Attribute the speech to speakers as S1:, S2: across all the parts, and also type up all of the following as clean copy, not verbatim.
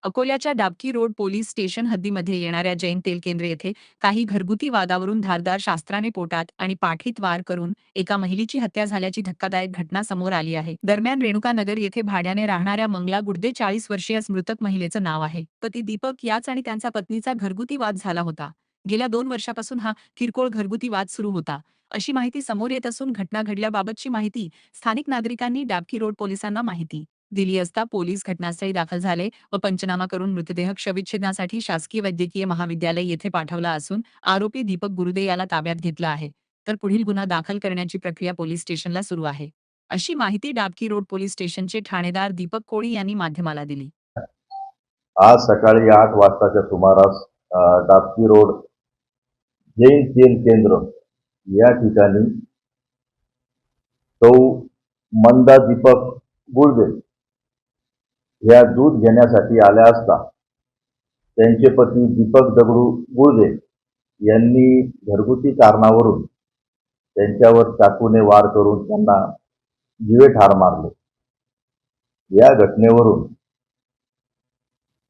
S1: अकोल्याच्या Dabki road police station हद्दीमध्ये येणाऱ्या जैन तेल केंद्र येथे काही घरगुती वादावरून धारदार शास्त्राने पोटात आणि पाठीत वार करून एका महिलेची हत्या झाल्याची धक्कादायक घटना समोर आली आहे. दरम्यान रेणुकानगर येथे भाड्याने राहणाऱ्या मंगला गुडदे 40 वर्षीय मृतक महिलेचं नाव आहे. पती दीपक याच आणि त्यांचा पत्नीचा घरगुती वाद झाला होता. गेल्या 2 वर्षापासून हा किरकोळ घरगुती वाद सुरू होता, अशी माहिती समोर येत असून घटना घडल्याबाबतची माहिती स्थानिक नागरिकांनी डाबकी रोड पोलिसांना माहिती दिली असता पोलीस घटनास्थळी दाखल झाले व पंचनामा करून मृतदेह शवविच्छेदनासाठी शासकीय वैद्यकीय महाविद्यालय येथे पाठवला असून आरोपी दीपक गुरुदे याला ताब्यात घेतला आहे. तर पुढील गुन्हा दाखल करण्याची प्रक्रिया पोलीस स्टेशनला सुरू आहे, अशी माहिती डाबकी रोड पोलीस स्टेशनचे ठाणेदार दीपक कोळी यांनी माध्यमाला दिली.
S2: आज सकाळी 8 वाजताच्या सुमारास डाबकी रोड जैन तेल केंद्र या ठिकाणी सौ मंदा दीपक गुळदे या दूध घेण्यासाठी आल्या असता त्यांचे पती दीपक दगडू गुळदे यांनी घरगुती कारणावरून त्यांच्यावर चाकूने वार करून त्यांना जीवे ठार मारले. या घटनेवरून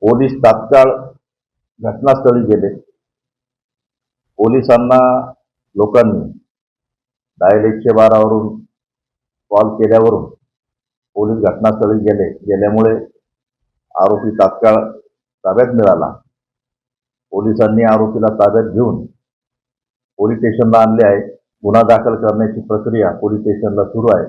S2: पोलीस तात्काळ घटनास्थळी गेले. पोलिसांना लोकांनी डायल 112 वरून कॉल केल्यावरून पोलीस घटनास्थळी गेल्यामुळे आरोपी तात्काळ ताब्यात मिळाला. पोलिसांनी आरोपीला ताब्यात घेऊन पोलीस स्टेशनला आणले आहे. गुन्हा दाखल करण्याची प्रक्रिया पोलीस स्टेशनला सुरू आहे.